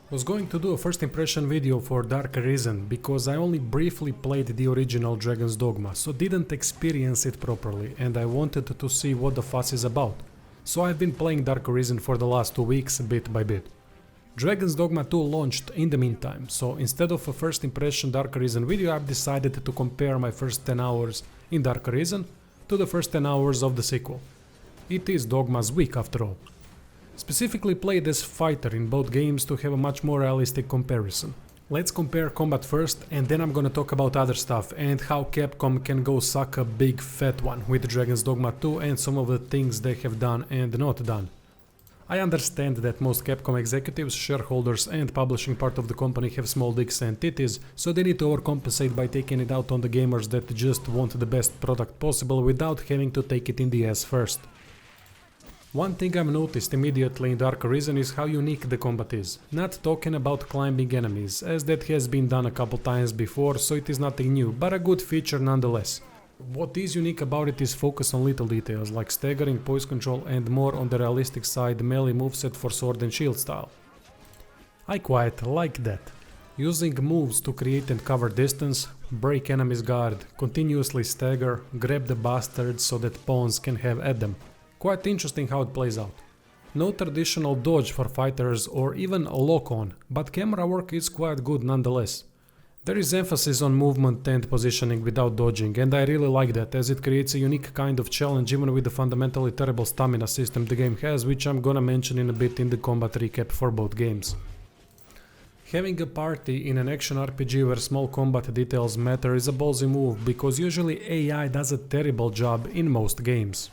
Was going to do a first impression video for Arisen because I only briefly played the original Dragon's Dogma, so didn't experience it properly and I wanted to see what the fuss is about. So I've been playing Arisen for the last 2 weeks bit by bit. Dragon's Dogma 2 launched in the meantime, so instead of a first impression Arisen video I've decided to compare my first 10 hours in Arisen to the first 10 hours of the sequel. It is Dogma's week after all. Specifically played as fighter in both games to have a much more realistic comparison. Let's compare combat first and then I'm gonna talk about other stuff and how Capcom can go suck a big fat one with Dragon's Dogma 2 and some of the things they have done and not done. I understand that most Capcom executives, shareholders and publishing part of the company have small dicks and titties, so they need to overcompensate by taking it out on the gamers that just want the best product possible without having to take it in the ass first. One thing I've noticed immediately in Arisen is how unique the combat is. Not talking about climbing enemies, as that has been done a couple times before, so it is nothing new, but a good feature nonetheless. What is unique about it is focus on little details, like staggering, poise control and more on the realistic side melee moveset for sword and shield style. I quite like that. Using moves to create and cover distance, break enemies' guard, continuously stagger, grab the bastards so that pawns can have at them. Quite interesting how it plays out. No traditional dodge for fighters or even a lock-on, but camera work is quite good nonetheless. There is emphasis on movement and positioning without dodging, and I really like that as it creates a unique kind of challenge even with the fundamentally terrible stamina system the game has, which I'm gonna mention in a bit in the combat recap for both games. Having a party in an action RPG where small combat details matter is a ballsy move because usually AI does a terrible job in most games.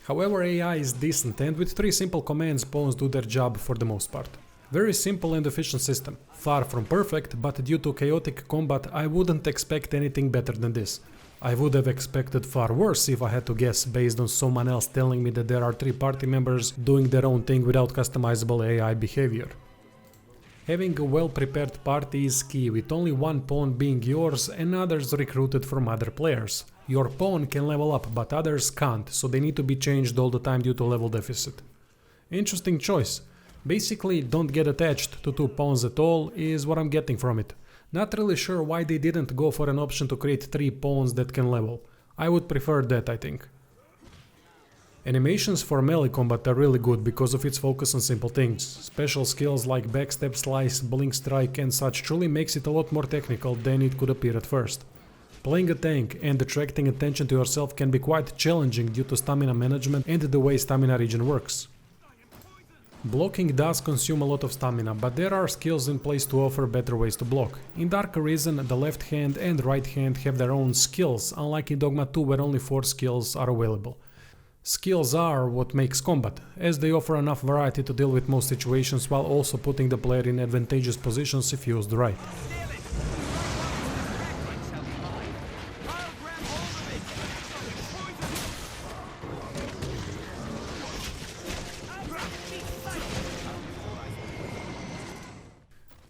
However, AI is decent and with 3 simple commands pawns do their job for the most part. Very simple and efficient system. Far from perfect, but due to chaotic combat I wouldn't expect anything better than this. I would have expected far worse if I had to guess based on someone else telling me that there are 3 party members doing their own thing without customizable AI behavior. Having a well-prepared party is key, with only one pawn being yours and others recruited from other players. Your pawn can level up, but others can't, so they need to be changed all the time due to level deficit. Interesting choice. Basically, don't get attached to 2 pawns at all is what I'm getting from it. Not really sure why they didn't go for an option to create 3 pawns that can level. I would prefer that, I think. Animations for melee combat are really good because of its focus on simple things. Special skills like backstep, slice, blink strike and such truly makes it a lot more technical than it could appear at first. Playing a tank and attracting attention to yourself can be quite challenging due to stamina management and the way stamina regen works. Blocking does consume a lot of stamina, but there are skills in place to offer better ways to block. In Arisen, the left hand and right hand have their own skills, unlike in Dogma 2 where only 4 skills are available. Skills are what makes combat, as they offer enough variety to deal with most situations while also putting the player in advantageous positions if used right.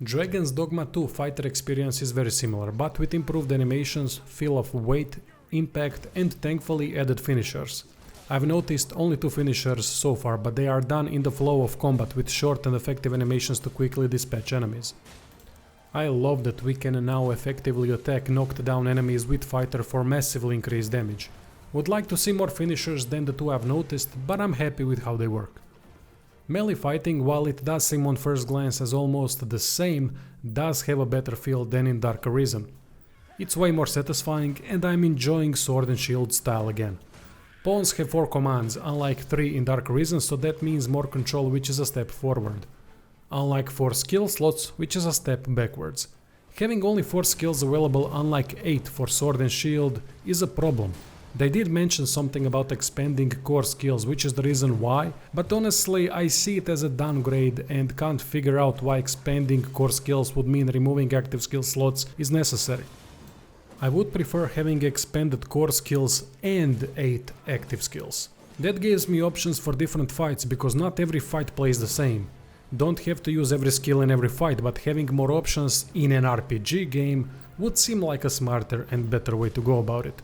Dragon's Dogma 2 fighter experience is very similar, but with improved animations, feel of weight, impact and thankfully added finishers. I've noticed only 2 finishers so far, but they are done in the flow of combat with short and effective animations to quickly dispatch enemies. I love that we can now effectively attack knocked down enemies with fighter for massively increased damage. Would like to see more finishers than the 2 I've noticed, but I'm happy with how they work. Melee fighting, while it does seem on first glance as almost the same, does have a better feel than in Arisen. It's way more satisfying and I'm enjoying sword and shield style again. Pawns have 4 commands, unlike 3 in Arisen, so that means more control, which is a step forward. Unlike 4 skill slots, which is a step backwards. Having only 4 skills available, unlike 8 for sword and shield, is a problem. They did mention something about expanding core skills, which is the reason why, but honestly I see it as a downgrade and can't figure out why expanding core skills would mean removing active skill slots is necessary. I would prefer having expanded core skills and 8 active skills. That gives me options for different fights because not every fight plays the same. Don't have to use every skill in every fight, but having more options in an RPG game would seem like a smarter and better way to go about it.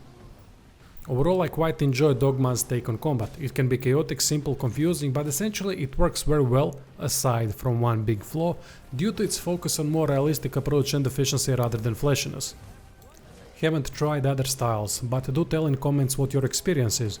Overall, I quite enjoy Dogma's take on combat. It can be chaotic, simple, confusing, but essentially it works very well, aside from one big flaw, due to its focus on more realistic approach and efficiency rather than flashiness. Haven't tried other styles, but do tell in comments what your experience is.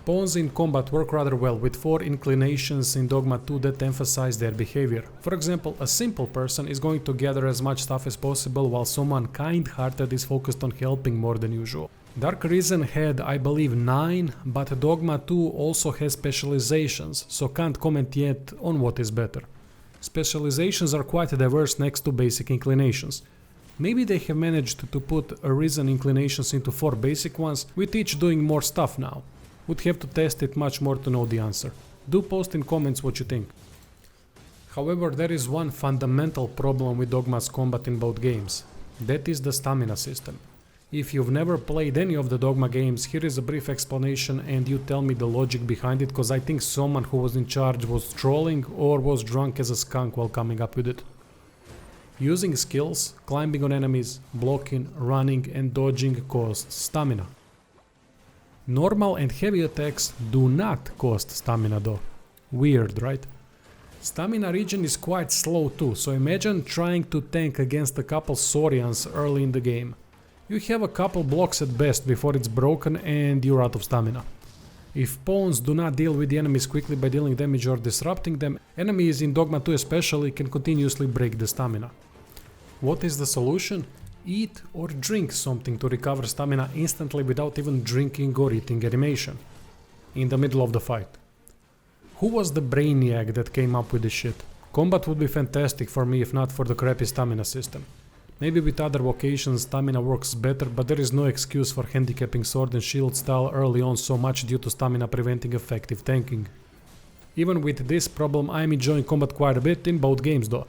Pawns in combat work rather well with 4 inclinations in Dogma 2 that emphasize their behavior. For example, a simple person is going to gather as much stuff as possible while someone kind-hearted is focused on helping more than usual. Dark Arisen had, I believe, 9, but Dogma 2 also has specializations, so can't comment yet on what is better. Specializations are quite diverse next to basic inclinations. Maybe they have managed to put Arisen inclinations into 4 basic ones, with each doing more stuff now. Would have to test it much more to know the answer. Do post in comments what you think. However, there is one fundamental problem with Dogma's combat in both games. That is the stamina system. If you've never played any of the Dogma games, here is a brief explanation and you tell me the logic behind it, cause I think someone who was in charge was trolling or was drunk as a skunk while coming up with it. Using skills, climbing on enemies, blocking, running and dodging costs stamina. Normal and heavy attacks do not cost stamina though. Weird, right? Stamina regen is quite slow too, so imagine trying to tank against a couple Saurians early in the game. You have a couple blocks at best before it's broken and you're out of stamina. If pawns do not deal with the enemies quickly by dealing damage or disrupting them, enemies in Dogma 2 especially can continuously break the stamina. What is the solution? Eat or drink something to recover stamina instantly without even drinking or eating animation. In the middle of the fight. Who was the brainiac that came up with this shit? Combat would be fantastic for me if not for the crappy stamina system. Maybe with other vocations stamina works better, but there is no excuse for handicapping sword and shield style early on so much due to stamina preventing effective tanking. Even with this problem I am enjoying combat quite a bit in both games though.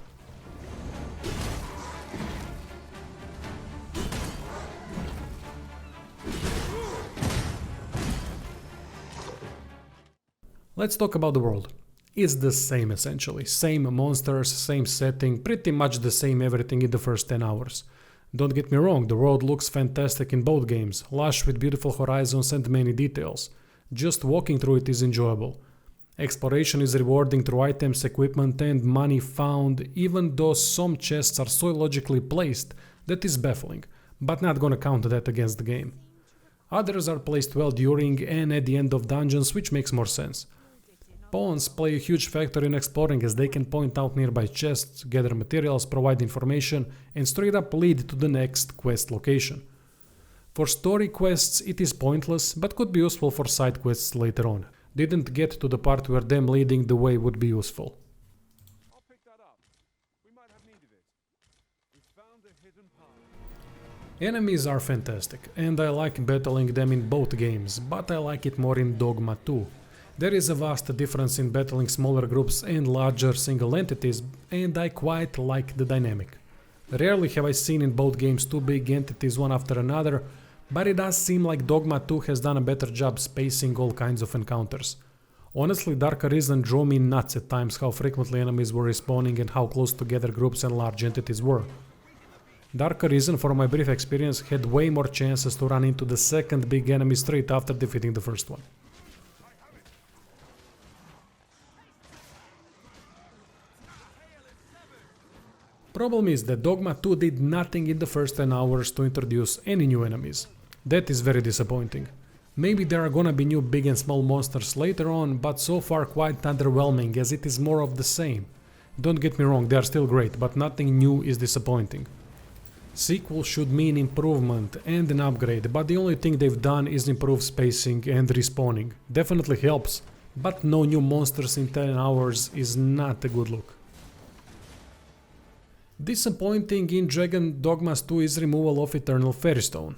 Let's talk about the world. It's the same essentially, same monsters, same setting, pretty much the same everything in the first 10 hours. Don't get me wrong, the world looks fantastic in both games, lush with beautiful horizons and many details. Just walking through it is enjoyable. Exploration is rewarding through items, equipment and money found, even though some chests are so logically placed that is baffling, but not gonna count that against the game. Others are placed well during and at the end of dungeons, which makes more sense. Pawns play a huge factor in exploring as they can point out nearby chests, gather materials, provide information and straight up lead to the next quest location. For story quests it is pointless but could be useful for side quests later on. Didn't get to the part where them leading the way would be useful. I'll pick that up. We might have needed it. We found a hidden path. Enemies are fantastic and I like battling them in both games, but I like it more in Dogma 2. There is a vast difference in battling smaller groups and larger single entities, and I quite like the dynamic. Rarely have I seen in both games 2 big entities one after another, but it does seem like Dogma 2 has done a better job spacing all kinds of encounters. Honestly, Dark Arisen drove me nuts at times how frequently enemies were respawning and how close together groups and large entities were. Dark Arisen, from my brief experience, had way more chances to run into the second big enemy straight after defeating the first one. Problem is that Dogma 2 did nothing in the first 10 hours to introduce any new enemies. That is very disappointing. Maybe there are gonna be new big and small monsters later on, but so far quite underwhelming as it is more of the same. Don't get me wrong, they are still great, but nothing new is disappointing. Sequel should mean improvement and an upgrade, but the only thing they've done is improve spacing and respawning. Definitely helps, but no new monsters in 10 hours is not a good look. Disappointing in Dragon Dogmas 2 is removal of Eternal Ferrystone.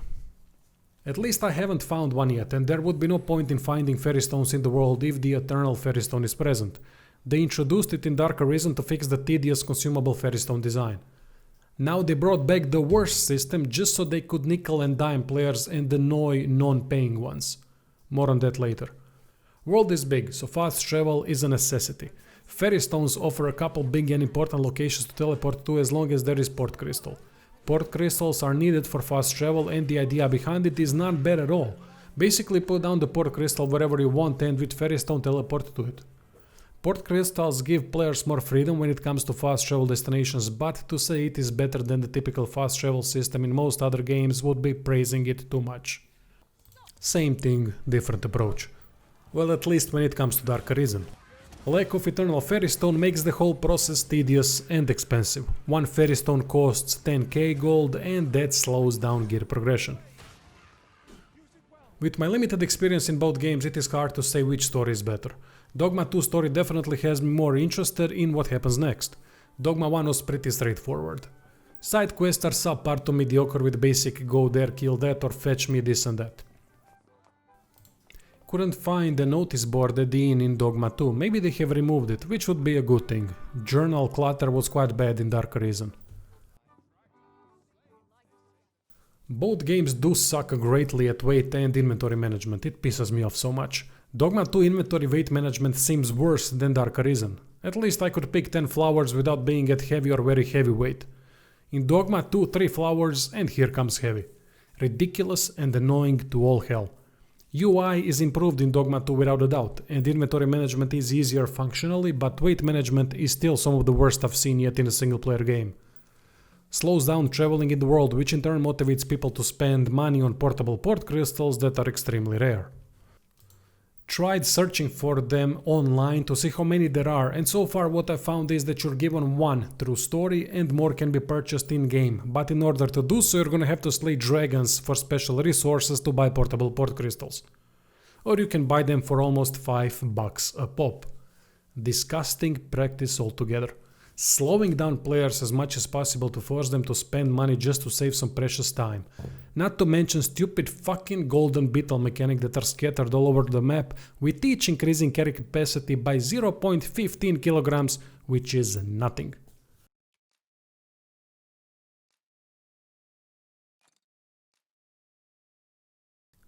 At least I haven't found one yet, and there would be no point in finding Ferrystones in the world if the Eternal Ferrystone is present. They introduced it in Dark Arisen to fix the tedious consumable Ferrystone design. Now they brought back the worst system just so they could nickel and dime players and annoy non-paying ones. More on that later. World is big, so fast travel is a necessity. Ferrystones offer a couple big and important locations to teleport to as long as there is Port Crystal. Port Crystals are needed for fast travel and the idea behind it is not bad at all, Basically put down the port crystal wherever you want and with fairy stone teleport to it. Port crystals give players more freedom when it comes to fast travel destinations, but to say it is better than the typical fast travel system in most other games would be praising it too much. Same thing, different approach. Well, at least when it comes to Dark Arisen. Lack of eternal fairy stone makes the whole process tedious and expensive. One fairy stone costs 10k gold and that slows down gear progression. With my limited experience in both games, it is hard to say which story is better. Dogma 2 story definitely has me more interested in what happens next. Dogma 1 was pretty straightforward. Side quests are subpar to mediocre with basic go there, kill that or fetch me this and that. Couldn't find a notice board at the inn in Dogma 2, maybe they have removed it, which would be a good thing. Journal clutter was quite bad in Dark Arisen. Both games do suck greatly at weight and inventory management, it pisses me off so much. Dogma 2 inventory weight management seems worse than Dark Arisen. At least I could pick 10 flowers without being at heavy or very heavy weight. In Dogma 2, 3 flowers and here comes heavy. Ridiculous and annoying to all hell. UI is improved in Dogma 2 without a doubt, and inventory management is easier functionally, but weight management is still some of the worst I've seen yet in a single player game. Slows down traveling in the world, which in turn motivates people to spend money on portable port crystals that are extremely rare. Tried searching for them online to see how many there are, and so far what I found is that you're given one through story and more can be purchased in game, but in order to do so you're gonna have to slay dragons for special resources to buy portable port crystals. Or you can buy them for almost $5 a pop. Disgusting practice altogether. Slowing down players as much as possible to force them to spend money just to save some precious time. Not to mention stupid fucking golden beetle mechanic that are scattered all over the map, with each increasing carry capacity by 0.15 kilograms, which is nothing.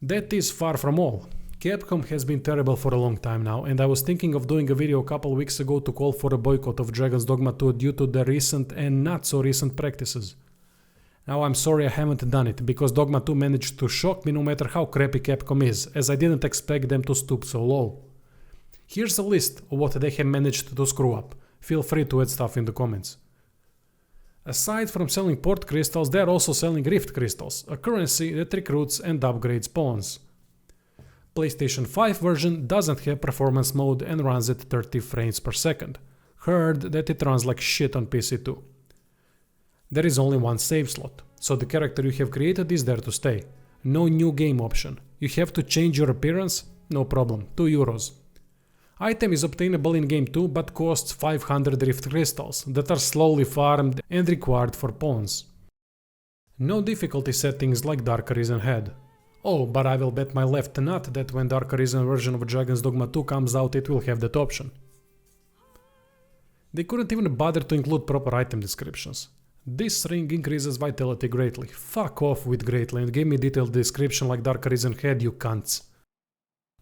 That is far from all. Capcom has been terrible for a long time now, and I was thinking of doing a video a couple weeks ago to call for a boycott of Dragon's Dogma 2 due to the recent and not so recent practices. Now I'm sorry I haven't done it, because Dogma 2 managed to shock me no matter how crappy Capcom is, as I didn't expect them to stoop so low. Here's a list of what they have managed to screw up. Feel free to add stuff in the comments. Aside from selling port crystals, they are also selling rift crystals, a currency that recruits and upgrades pawns. PlayStation 5 version doesn't have performance mode and runs at 30 frames per second. Heard that it runs like shit on PC too. There is only one save slot, so the character you have created is there to stay. No new game option. You have to change your appearance? No problem, €2. Item is obtainable in game too, but costs 500 rift crystals that are slowly farmed and required for pawns. No difficulty settings like Dark Arisen had. Oh, but I will bet my left nut that when Dark Arisen version of Dragon's Dogma 2 comes out it will have that option. They couldn't even bother to include proper item descriptions. This ring increases vitality greatly. Fuck off with greatly and give me detailed description like Dark Arisen had, you cunts.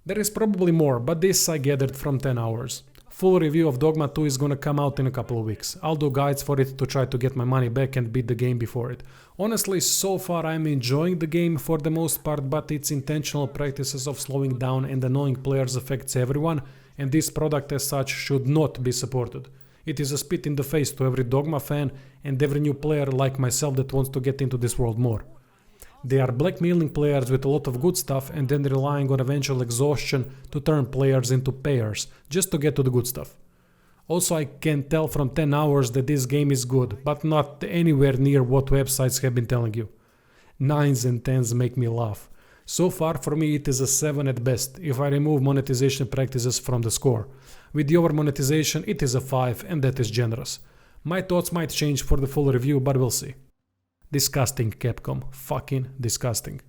There is probably more, but this I gathered from 10 hours. Full review of Dogma 2 is gonna come out in a couple of weeks. I'll do guides for it to try to get my money back and beat the game before it. Honestly, so far I'm enjoying the game for the most part, but its intentional practices of slowing down and annoying players affects everyone, and this product as such should not be supported. It is a spit in the face to every Dogma fan and every new player like myself that wants to get into this world more. They are blackmailing players with a lot of good stuff and then relying on eventual exhaustion to turn players into payers, just to get to the good stuff. Also, I can tell from 10 hours that this game is good, but not anywhere near what websites have been telling you. 9s and 10s make me laugh. So far for me it is a 7 at best, if I remove monetization practices from the score. With the over monetization it is a 5 and that is generous. My thoughts might change for the full review, but we'll see. Disgusting, Capcom. Fucking disgusting.